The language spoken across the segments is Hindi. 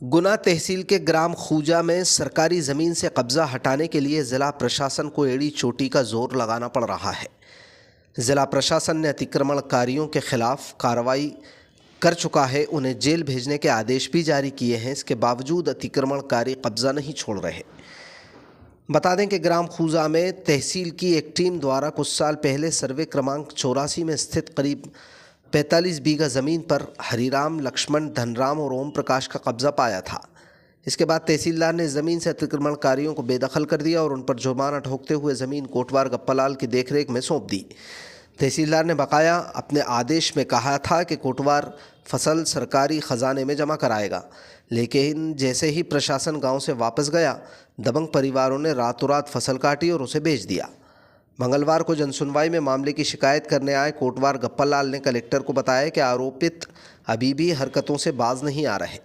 गुना तहसील के ग्राम खूजा में सरकारी ज़मीन से कब्ज़ा हटाने के लिए ज़िला प्रशासन को एड़ी चोटी का जोर लगाना पड़ रहा है। ज़िला प्रशासन ने अतिक्रमणकारियों के खिलाफ कार्रवाई कर चुका है, उन्हें जेल भेजने के आदेश भी जारी किए हैं। इसके बावजूद अतिक्रमणकारी कब्ज़ा नहीं छोड़ रहे। बता दें कि ग्राम खूजा में तहसील की एक टीम द्वारा कुछ साल पहले सर्वे क्रमांक 84 में स्थित करीब 45 बीघा ज़मीन पर हरिराम, लक्ष्मण, धनराम और ओम प्रकाश का कब्ज़ा पाया था। इसके बाद तहसीलदार ने ज़मीन से अतिक्रमणकारियों को बेदखल कर दिया और उन पर जुर्माना ठोकते हुए ज़मीन कोटवार गप्पालाल की देखरेख में सौंप दी। तहसीलदार ने बकाया अपने आदेश में कहा था कि कोटवार फसल सरकारी ख़जाने में जमा कराएगा, लेकिन जैसे ही प्रशासन गांव से वापस गया, दबंग परिवारों ने रातों रात फसल काटी और उसे बेच दिया। मंगलवार को जनसुनवाई में मामले की शिकायत करने आए कोटवार गप्पालाल ने कलेक्टर को बताया कि आरोपित अभी भी हरकतों से बाज नहीं आ रहे।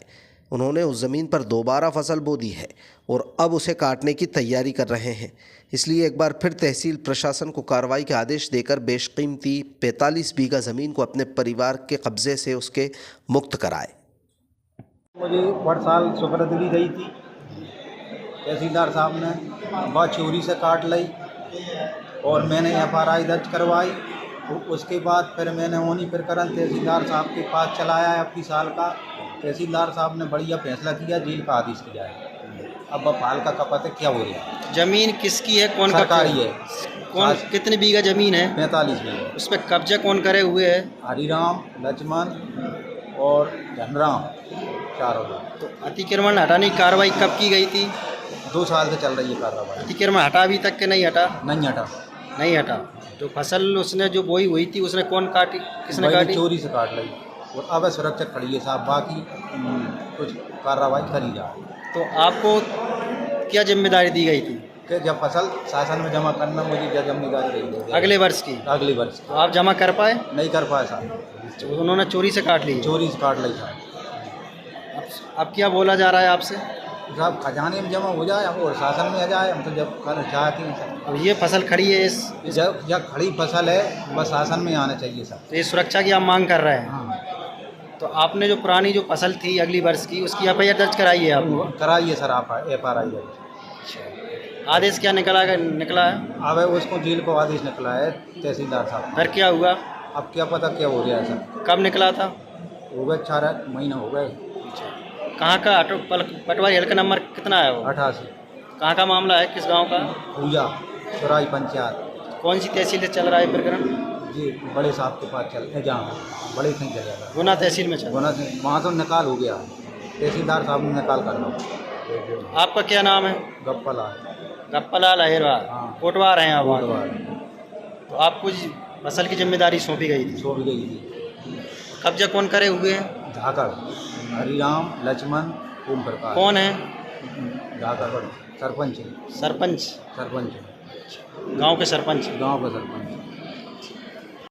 उन्होंने उस ज़मीन पर दोबारा फसल बो दी है और अब उसे काटने की तैयारी कर रहे हैं। इसलिए एक बार फिर तहसील प्रशासन को कार्रवाई के आदेश देकर बेशकीमती 45 बीघा ज़मीन को अपने परिवार के कब्ज़े से उसके मुक्त कराए। मुझे हर साल सुपुर्द दी गई थी, तहसीलदार साहब ने वह चोरी से काट ली और मैंने FRI दर्ज करवाई। उसके बाद फिर मैंने उन्हीं प्रकरण तहसीलदार साहब के पास चलाया है अपनी साल का। तहसीलदार साहब ने बढ़िया फैसला किया, जेल का आदेश किया है। अब फाल का कपत है, क्या हो रहा है? जमीन किसकी है? कौन सरकारी है। कौन कितने बीघा जमीन है? 45 बीघा। उस पर कब्जा कौन करे हुए है? हरिराम, लक्ष्मण और धनराम, चारों लोग। तो अतिक्रमण हटाने की कार्रवाई कब की गई थी? 2 साल से चल रही है कार्रवाई। अतिक्रमण हटा अभी तक के नहीं हटा? नहीं हटा। नहीं हटा। तो फसल उसने जो बोई हुई थी उसने कौन काटी? किसने वही काटी? चोरी से काट ली और अब सुरक्षा खड़ी है साहब, बाकी कुछ कार्रवाई करी जाए। तो आपको क्या जिम्मेदारी दी गई थी? कि जब फसल शासन में जमा करना, मुझे क्या जिम्मेदारी रही है अगले वर्ष की? अगले वर्ष तो आप जमा कर पाए? नहीं कर पाए साहब, तो उन्होंने चोरी से काट ली? चोरी से काट ली साहब। अब क्या बोला जा रहा है आपसे? साहब खजाने में जमा हो जाए और शासन में आ जाए, हम तो जब कर चाहते हैं सर। अब ये फसल खड़ी है, जब खड़ी फसल है बस शासन में आना चाहिए सर। तो ये सुरक्षा की आप मांग कर रहे हैं? हाँ। तो आपने जो पुरानी जो फसल थी अगली वर्ष की, उसकी FIR दर्ज कराई है आप? कराइए सर आप FRI। आदेश क्या निकला है? अब उसको जेल को आदेश निकला है तहसीलदार साहब। फिर क्या हुआ? अब क्या पता क्या हो गया है सर। कब निकला था? हो गए 4 महीने हो गए। कहाँ का पटवारी हल्का नंबर कितना है वो? 88। कहाँ का मामला है? किस गांव का? पूजा चौराई पंचायत। कौन सी तहसील से चल रहा है प्रकरण? जी बड़े साहब के पास चल जहाँ बड़े से चलेगा। गुना तहसील में चल? गुना से वहाँ तो निकाल हो गया, तहसीलदार साहब ने निकाल कर लो। आपका क्या नाम है? गप्पालाल। गप्पालाल अहिरवार। हाँ। कोटवार हैं आप? कोटवार। तो आपको फसल की जिम्मेदारी सौंपी गई थी? सो भी गई थी। कब्जा कौन करे हुए हैं? झाकड़, हरिराम, लक्ष्मण, ओम प्रकाश। कौन है? झाकड़ सरपंच। सरपंच? सरपंच गांव के सरपंच? गांव का सरपंच।